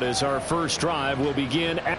As our first drive will begin at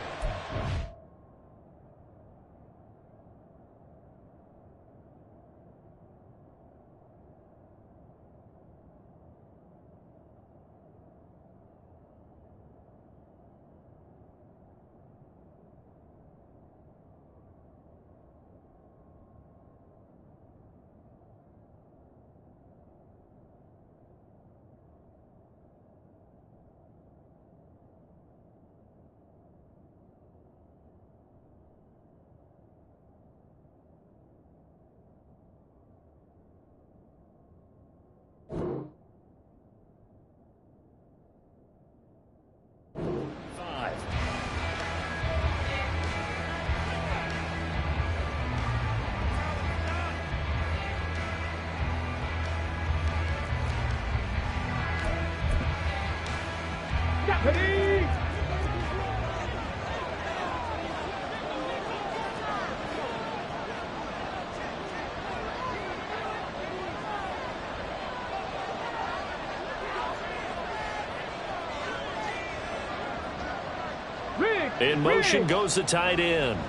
in motion goes the tight end.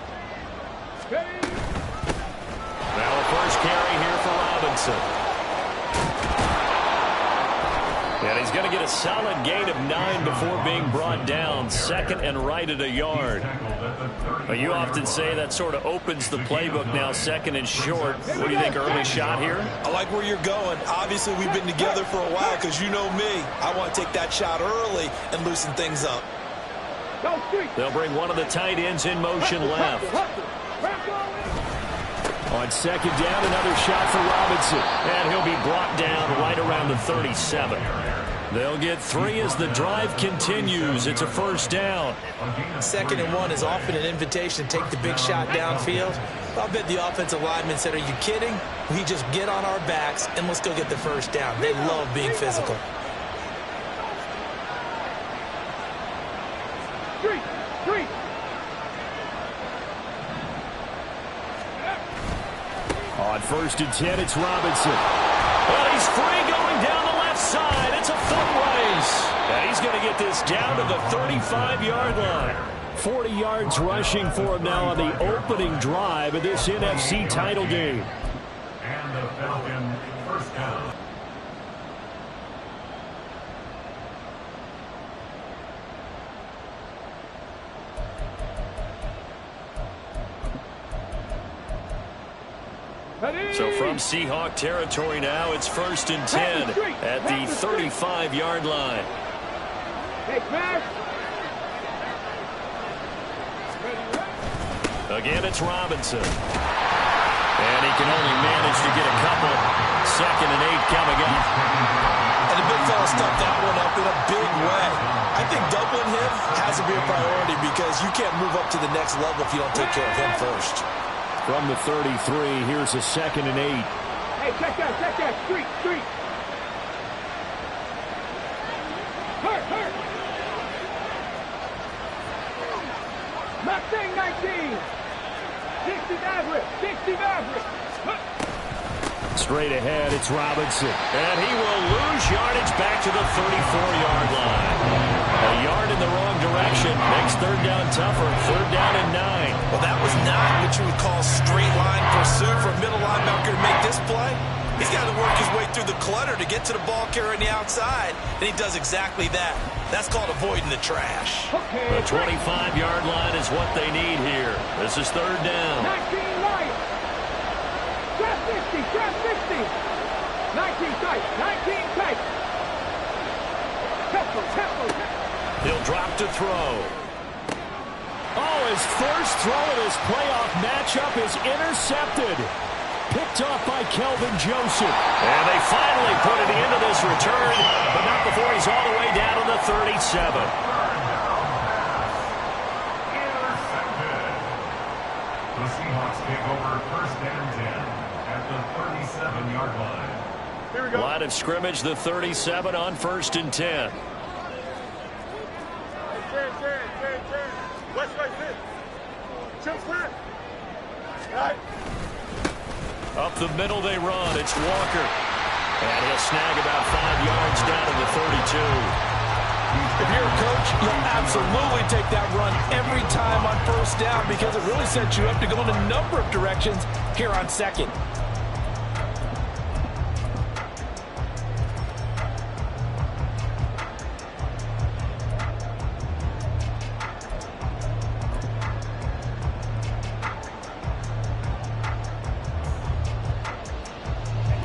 Now a first carry here for Robinson. And he's going to get a solid gain of 9 before being brought down. Second and right at a yard. But you often say that sort of opens the playbook now, second and short. What do you think, early shot here? I like where you're going. Obviously, we've been together for a while because you know me. I want to take that shot early and loosen things up. They'll bring one of the tight ends in motion left. On second down, another shot for Robinson. And he'll be brought down right around the 37. They'll get 3 as the drive continues. It's a first down. 2nd and 1 is often an invitation to take the big shot downfield. I'll bet the offensive lineman said, are you kidding? We just get on our backs and let's go get the first down. They love being physical. On 1st and 10, it's Robinson. Well, he's free going down the left side. It's a foot race. And he's going to get this down to the 35-yard line. 40 yards rushing for him now on the opening drive of this NFC title game. And the Falcon first down. So from Seahawk territory now, it's 1st and 10 at the 35-yard line. Again, it's Robinson. And he can only manage to get a couple. 2nd and 8 coming up. And the big fella stuffed that one up in a big way. I think doubling him has to be a priority because you can't move up to the next level if you don't take care of him first. From the 33, here's a 2nd and 8. Hey, check that, street. Hurt. Mustang 19. 60 Maverick. Straight ahead, it's Robinson. And he will lose yardage back to the 34-yard line. A yard in the wrong direction makes 3rd down tougher. 3rd down and 9. Well, that was not what you would call straight line pursuit for a middle linebacker to make this play. He's got to work his way through the clutter to get to the ball carrier on the outside, and he does exactly that. That's called avoiding the trash. The 25-yard line is what they need here. This is 3rd down. 19 right. Trap 60. 19 tight. Tempo. He'll drop to throw. Oh, his first throw of this playoff matchup is intercepted. Picked off by Kelvin Joseph. And they finally put it into this return, but not before he's all the way down to the 37. The Seahawks take over 1st and 10 at the 37-yard line. Here we go. Line of scrimmage, the 37 on 1st and 10. West right fit. Chill clear. Right. Up the middle they run. It's Walker. And he'll snag about 5 yards down to the 32. If you're a coach, You'll absolutely take that run every time on first down because it really sets you up to go in a number of directions here on second.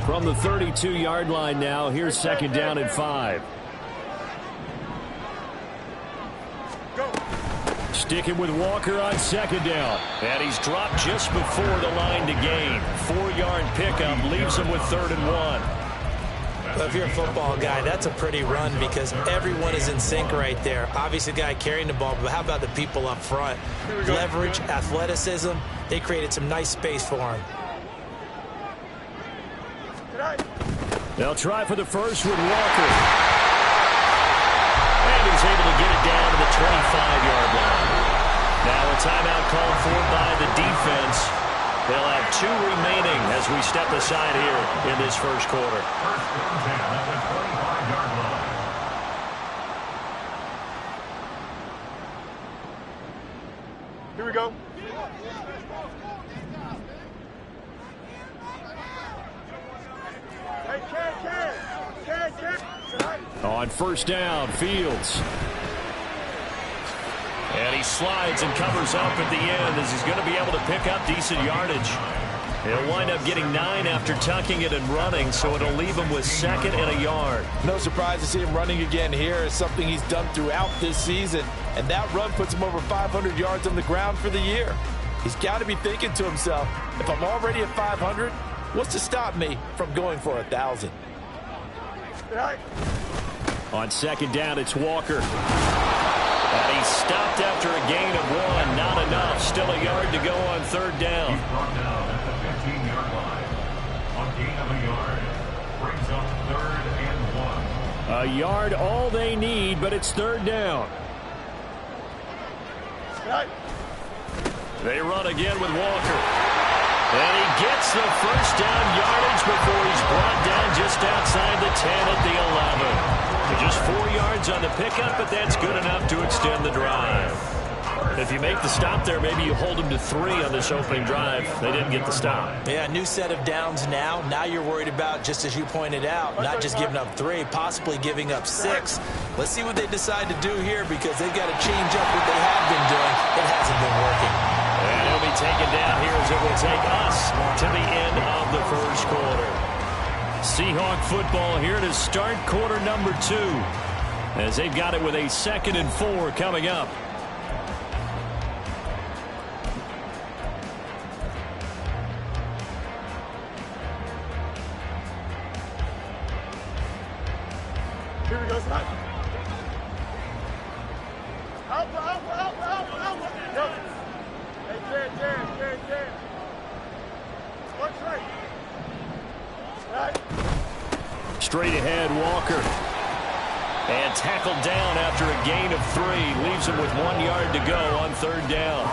From the 32-yard line now, here's second down and 5. Sticking with Walker on second down. And he's dropped just before the line to gain. 4-yard pickup leaves him with 3rd and 1. Well, if you're a football guy, that's a pretty run because everyone is in sync right there. Obviously, the guy carrying the ball, but how about the people up front? Leverage, athleticism, they created some nice space for him. They'll try for the first with Walker. And he's able to get it down to the 25-yard line. Now a timeout called for by the defense. They'll have 2 remaining as we step aside here in this first quarter. First and 10 at the 25-yard line. Here we go. On first down, Fields. And he slides and covers up at the end as he's going to be able to pick up decent yardage. He'll wind up getting 9 after tucking it and running, so it'll leave him with 2nd and a yard. No surprise to see him running again here. It's something he's done throughout this season. And that run puts him over 500 yards on the ground for the year. He's got to be thinking to himself, if I'm already at 500, what's to stop me from going for 1,000? On second down, it's Walker. And he stopped after a gain of 1. Not enough. Still a yard to go on 3rd down. He's brought down at the 15-yard line. On gain of a yard. Brings up 3rd and 1. A yard all they need, but it's 3rd down. They run again with Walker. And he gets the first down yardage before he's brought down just outside the 10 at the 11. Just 4 yards on the pickup, but that's good enough to extend the drive. If you make the stop there, maybe you hold them to 3 on this opening drive. They didn't get the stop. Yeah, new set of downs now. Now you're worried about, just as you pointed out, not just giving up 3, possibly giving up 6. Let's see what they decide to do here because they've got to change up what they have been doing. It hasn't been working. And he'll be taken down here as it will take us to the end of the first quarter. Seahawk football here to start quarter number 2 as they've got it with a 2nd and 4 coming up. Here we go, son. Out. Go. Hey, Jan. One straight. Right. Straight ahead, Walker. And tackled down after a gain of 3. Leaves him with 1 yard to go on 3rd down.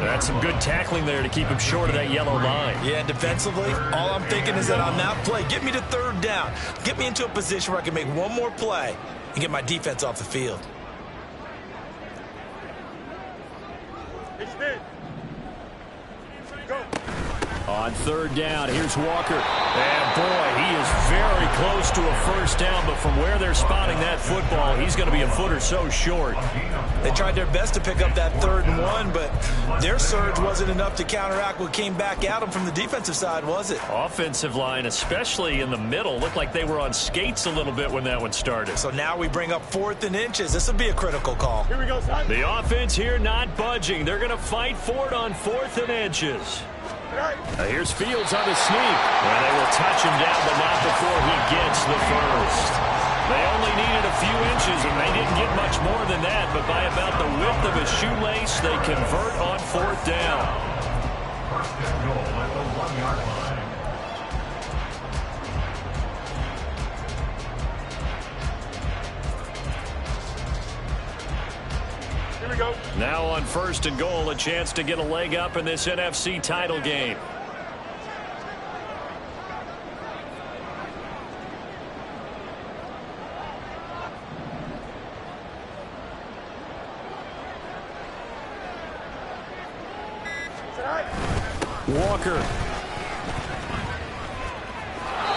That's some good tackling there to keep him short of that yellow line. Yeah, defensively, all I'm thinking is that on that play, get me to 3rd down. Get me into a position where I can make one more play and get my defense off the field. Go. On 3rd down, here's Walker. And boy, he is very close to a first down, but from where they're spotting that football, he's going to be a foot or so short. They tried their best to pick up that 3rd and 1, but their surge wasn't enough to counteract what came back at them from the defensive side, was it? Offensive line, especially in the middle, looked like they were on skates a little bit when that one started. So now we bring up 4th and inches. This will be a critical call. Here we go, son. The offense here not budging. They're going to fight for it on 4th and inches. Here's Fields on the sneak. And they will touch him down, but not before he gets the first. They only needed a few inches, and they didn't get much more than that. But by about the width of a shoelace, they convert on 4th down. First and goal at the 1-yard line. Here we go. Now on 1st and goal, a chance to get a leg up in this NFC title game. Walker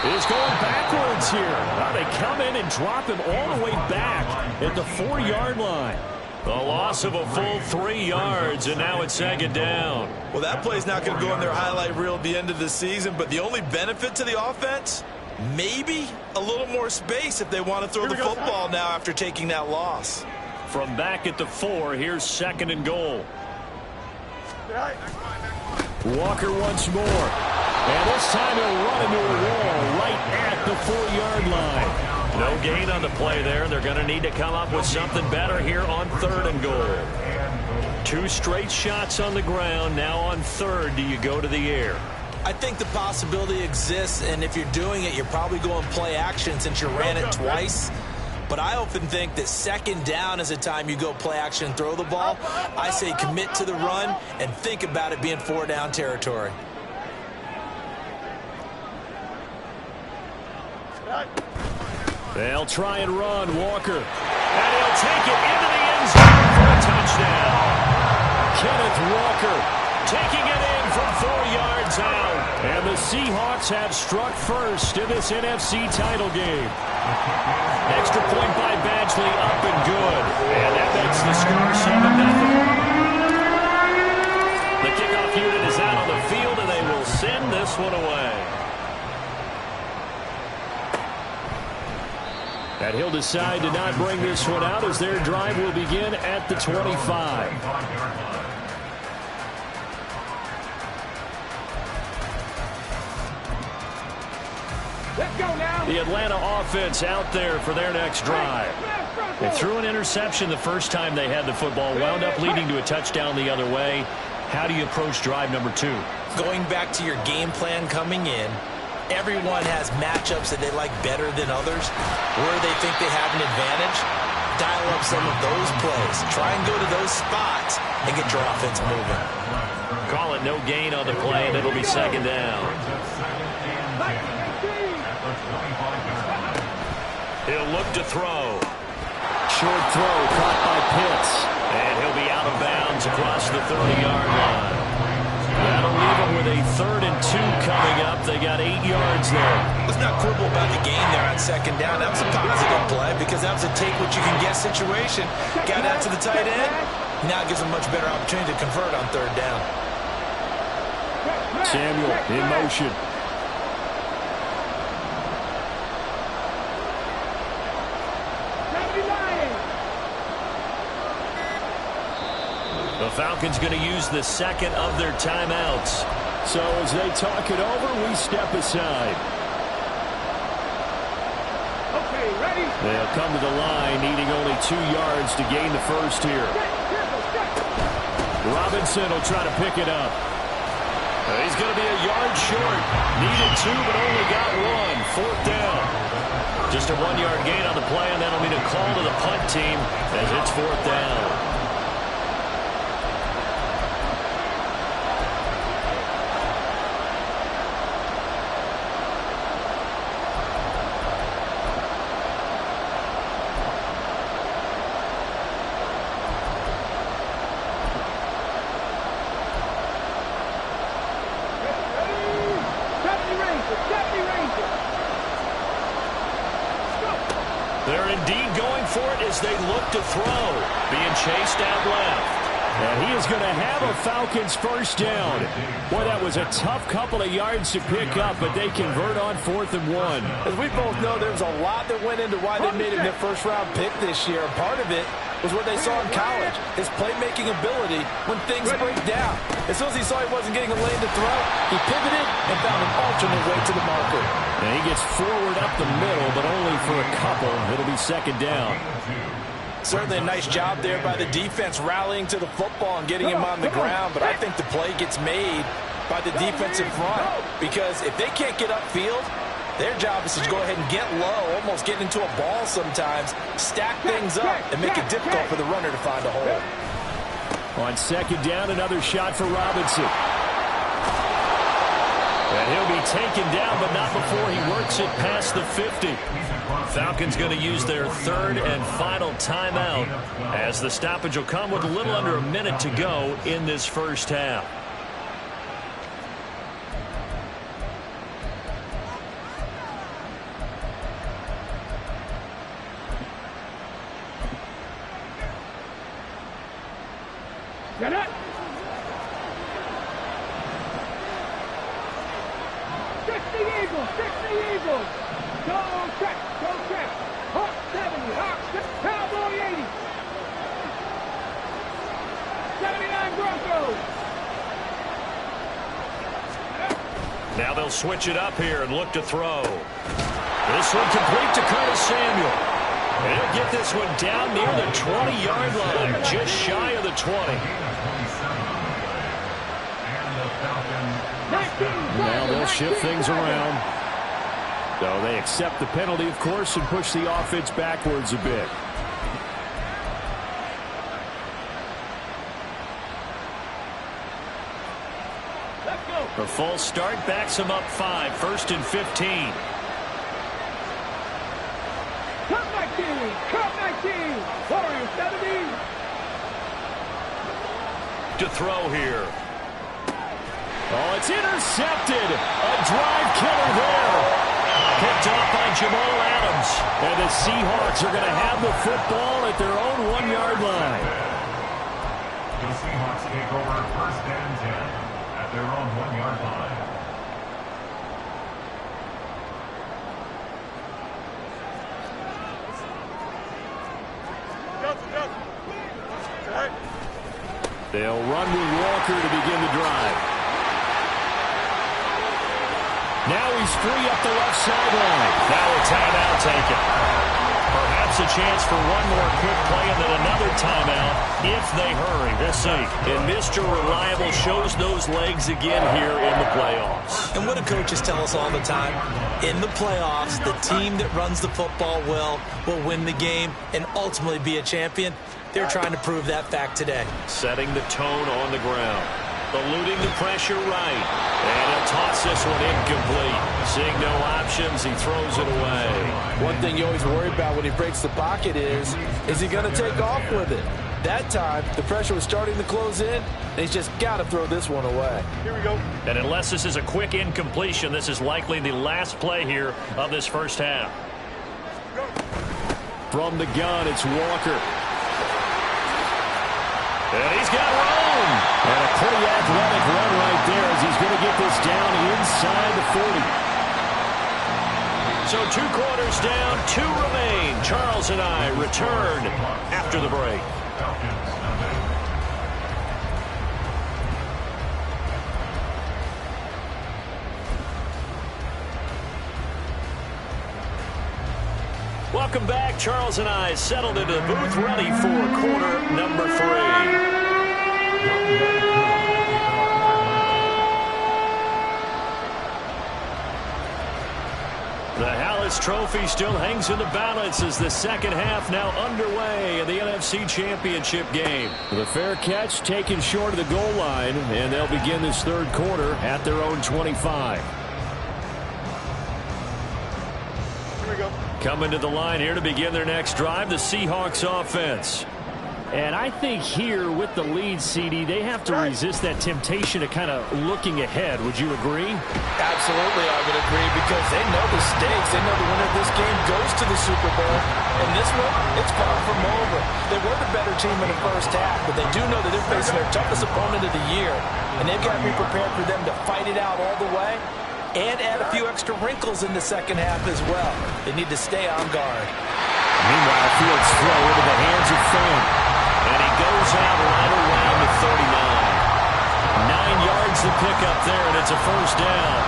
is going backwards here. Now they come in and drop him all the way back at the 4-yard line. The loss of a full 3 yards, and now it's 2nd down. Well, that play's not going to go in their highlight reel at the end of the season, but the only benefit to the offense, maybe a little more space if they want to throw the football now after taking that loss. From back at the 4, here's 2nd and goal. Walker once more. And this time he'll run into a wall right at the 4-yard line. No gain on the play there. They're going to need to come up with something better here on 3rd and goal. 2 straight shots on the ground. Now on 3rd, do you go to the air? I think the possibility exists, and if you're doing it, you're probably going play action since you ran it twice. But I often think that 2nd down is a time you go play action and throw the ball. I say commit to the run and think about it being 4-down territory. They'll try and run, Walker. And he'll take it into the end zone for a touchdown. Kenneth Walker taking it in from 4 yards out. And the Seahawks have struck first in this NFC title game. Extra point by Badgley, up and good. And that makes the score 7-0. The kickoff unit is out on the field, and they will send this one away. And he'll decide to not bring this one out as their drive will begin at the 25. Let's go now. The Atlanta offense out there for their next drive. They threw an interception the first time they had the football, wound up leading to a touchdown the other way. How do you approach drive number 2? Going back to your game plan coming in, everyone has matchups that they like better than others, where they think they have an advantage. Dial up some of those plays. Try and go to those spots and get your offense moving. Call it no gain on the play, and it'll be 2nd down. He'll look to throw. Short throw caught by Pitts. And he'll be out of bounds across the 30-yard line. That'll leave them with a 3rd and 2 coming up. They got 8 yards there. Let's not quibble about the gain there on 2nd down. That was a positive play because that was a take what you can get situation. Got out to the tight end. Now it gives them much better opportunity to convert on 3rd down. Samuel in motion. The Falcons going to use the 2nd of their timeouts. So as they talk it over, we step aside. Okay, ready? They'll come to the line, needing only 2 yards to gain the first here. Robinson will try to pick it up. He's going to be a yard short. Needed 2, but only got 1. 4th down. Just a 1-yard gain on the play, and that'll mean a call to the punt team as it's 4th down. They're indeed going for it as they look to throw. Being chased out left. And he is going to have a Falcons first down. Boy, that was a tough couple of yards to pick up, but they convert on 4th and 1. As we both know, there was a lot that went into why they made him their first-round pick this year. Part of it was what they saw in college, his playmaking ability when things break down. As soon as he saw he wasn't getting a lane to throw, he pivoted and found an alternate way to the marker. And he gets forward up the middle, but only for a couple. It'll be 2nd down. Certainly a nice job there by the defense rallying to the football and getting him on the ground, but I think the play gets made by the defensive front because if they can't get upfield, their job is to go ahead and get low, almost get into a ball sometimes, stack things up, and make it difficult for the runner to find a hole. On 2nd down, another shot for Robinson. And he'll be taken down, but not before he works it past the 50. Falcons going to use their 3rd and final timeout as the stoppage will come with a little under a minute to go in this first half. Get it? 60 Eagles, 60 Eagles. Go check, go check. Hawk 70, Hawk 60, Cowboy 80. 79 Broncos. Now they'll switch it up here and look to throw. This one complete to Curtis Samuel. And he'll get this one down near the 20-yard line, just shy of the 20. Now they'll shift things around. So they accept the penalty, of course, and push the offense backwards a bit. Let's go. The false start backs him up 5, 1st and 15. Cut 19, cut 19. Warriors 70. To throw here. Oh, it's intercepted. A drive killer there. Picked off by Jamal Adams. And the Seahawks are going to have the football at their own 1-yard line. The Seahawks take over 1st and 10 at their own 1-yard line. They'll run with Walker to begin the drive. Now he's free up the left sideline. Now a timeout taken. Perhaps a chance for one more quick play and then another timeout if they hurry. We'll see. And Mr. Reliable shows those legs again here in the playoffs. And what do coaches tell us all the time? In the playoffs, the team that runs the football well will win the game and ultimately be a champion. They're trying to prove that fact today. Setting the tone on the ground. Eluding the pressure right. And he'll toss this one incomplete. Seeing no options, he throws it away. One thing you always worry about when he breaks the pocket is he going to take off with it? That time, the pressure was starting to close in, and he's just got to throw this one away. Here we go. And unless this is a quick incompletion, this is likely the last play here of this first half. Go. From the gun, it's Walker. And he's got room. And a pretty athletic run right there as he's going to get this down inside the 40. So 2 quarters down, 2 remain. Charles and I return after the break. Welcome back. Charles and I settled into the booth ready for quarter number 3. The Hallis Trophy still hangs in the balance as the second half now underway in the NFC Championship game. The fair catch taken short of the goal line, and they'll begin this third quarter at their own 25. Here we go. Coming to the line here to begin their next drive, the Seahawks offense. And I think here with the lead, CD, they have to resist that temptation of kind of looking ahead. Would you agree? Absolutely, I would agree, because they know the stakes. They know the winner of this game goes to the Super Bowl. And this one, it's far from over. They were the better team in the first half, but they do know that they're facing their toughest opponent of the year. And they've got to be prepared for them to fight it out all the way and add a few extra wrinkles in the second half as well. They need to stay on guard. Meanwhile, Fields throw into the hands of Fan. And he goes out right around the 39. 9 yards to pick up there, and it's a first down.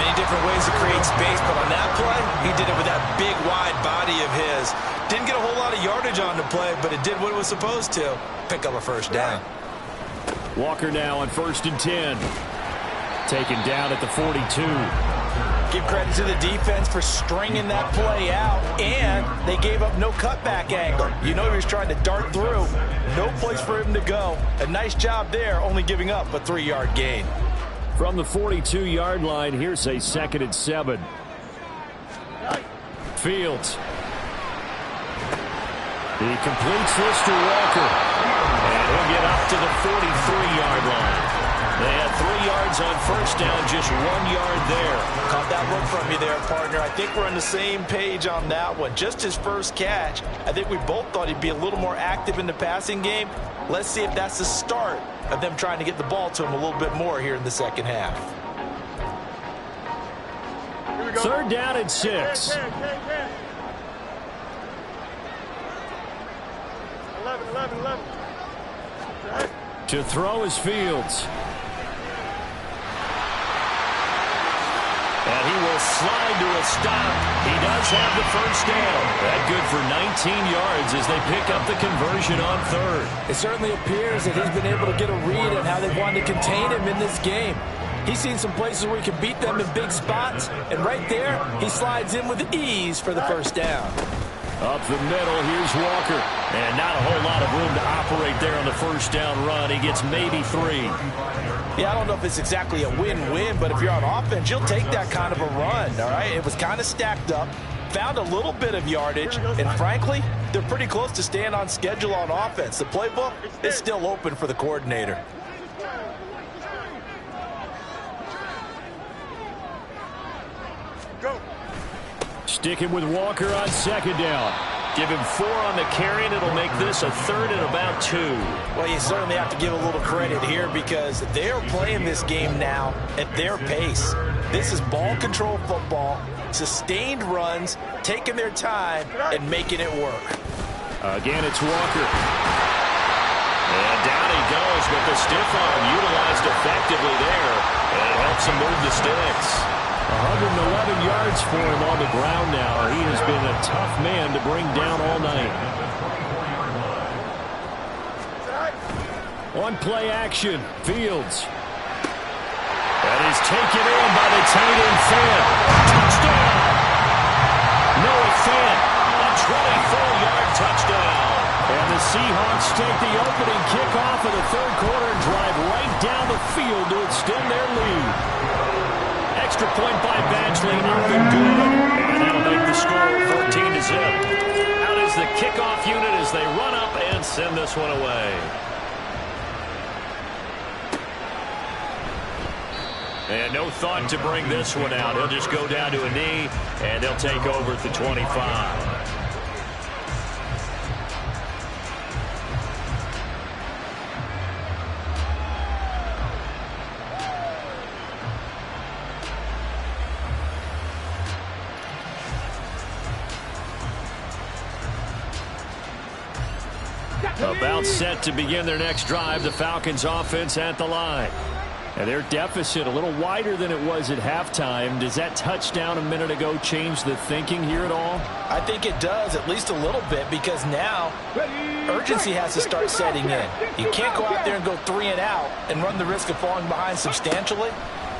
Many different ways to create space, but on that play, he did it with that big, wide body of his. Didn't get a whole lot of yardage on the play, but it did what it was supposed to. Pick up a first down. Walker now on 1st and 10. Taken down at the 42. Give credit to the defense for stringing that play out, and they gave up no cutback angle. You know he was trying to dart through. No place for him to go. A nice job there, only giving up a 3-yard gain. From the 42-yard line, here's a 2nd and 7. Fields. He completes this to Walker. And he'll get up to the 43-yard line. They had 3 yards on first down, just 1 yard there. Caught that look from you there, partner. I think we're on the same page on that one. Just his first catch. I think we both thought he'd be a little more active in the passing game. Let's see if that's the start of them trying to get the ball to him a little bit more here in the second half. 3rd down and 6. 11. To throw is Fields. And he will slide to a stop. He does have the first down. That good for 19 yards as they pick up the conversion on 3rd. It certainly appears that he's been able to get a read on how they've wanted to contain him in this game. He's seen some places where he can beat them in big spots, and right there, he slides in with ease for the first down. Up the middle, here's Walker. And not a whole lot of room to operate there on the first down run. He gets maybe 3. Yeah, I don't know if it's exactly a win-win, but if you're on offense, you'll take that kind of a run, all right? It was kind of stacked up, found a little bit of yardage, and frankly, they're pretty close to staying on schedule on offense. The playbook is still open for the coordinator. Sticking with Walker on 2nd down. Give him 4 on the carry, and it'll make this a 3rd and about 2. Well, you certainly have to give a little credit here because they're playing this game now at their pace. This is ball control football, sustained runs, taking their time, and making it work. Again, it's Walker. And down he goes, but the stiff arm utilized effectively there, and it helps him move the sticks. 111 yards for him on the ground now. He has been a tough man to bring down all night. On play action, Fields. That is taken in by the tight end Fant. Touchdown! Noah Fant, a 24-yard touchdown. And the Seahawks take the opening kickoff of the 3rd quarter and drive right down the field to extend their lead. Extra point by Badgley, up and good. And that'll make the score 14-0. Out is the kickoff unit as they run up and send this one away. And no thought to bring this one out. He'll just go down to a knee, and they'll take over at the 25. About set to begin their next drive, the Falcons offense at the line. And their deficit a little wider than it was at halftime. Does that touchdown a minute ago change the thinking here at all? I think it does, at least a little bit, because now urgency has to start setting in. You can't go out there and go 3 and out and run the risk of falling behind substantially,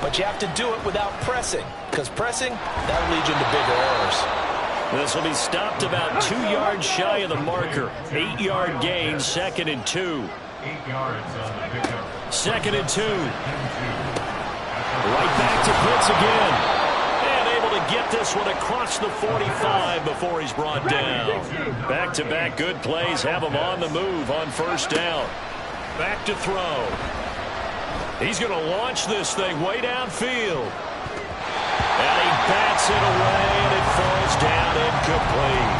but you have to do it without pressing, because pressing, that'll lead you into bigger errors. This will be stopped about 2 yards shy of the marker. 8-yard gain, 2nd and 2. 8 yards on the pickup. 2nd and 2. Right back to Pitts again. And able to get this one across the 45 before he's brought down. Back-to-back good plays have him on the move on first down. Back to throw. He's going to launch this thing way downfield. And he bats it away, and it falls down incomplete.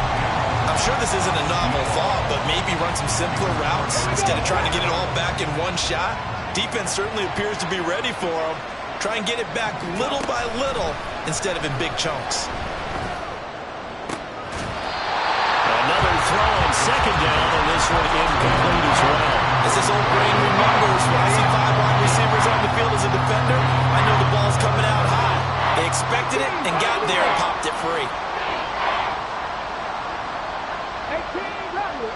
I'm sure this isn't a novel thought, but maybe run some simpler routes instead of trying to get it all back in one shot. Defense certainly appears to be ready for him. Try and get it back little by little instead of in big chunks. Another throw on 2nd down, and this one incomplete as well. As this old brain remembers, when I see 5 wide receivers on the field as a defender, I know the ball's coming out high. They expected it and got there and popped it free. 18 rattle.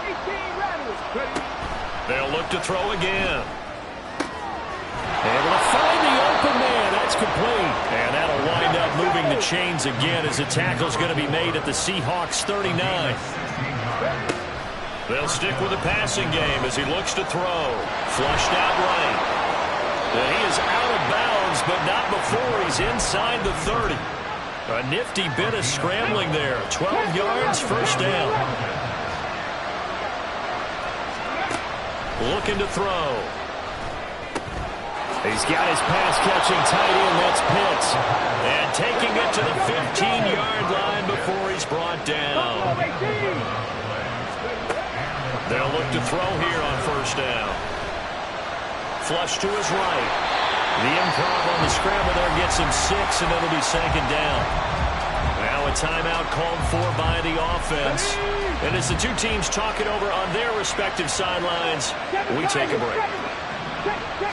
They'll look to throw again. Able to find the open man. That's complete. And that'll wind up moving the chains again as the tackle's going to be made at the Seahawks 39. They'll stick with the passing game as he looks to throw. Flushed out right. And he is out of bounds, but not before he's inside the 30. A nifty bit of scrambling there. 12 yards, first down. Looking to throw. He's got his pass-catching tight end. That's Pitts. And taking it to the 15-yard line before he's brought down. They'll look to throw here on first down. Flush to his right. The improv on the scramble there gets him 6, and it'll be second down. Now a timeout called for by the offense. And as the two teams talk it over on their respective sidelines, we take a break.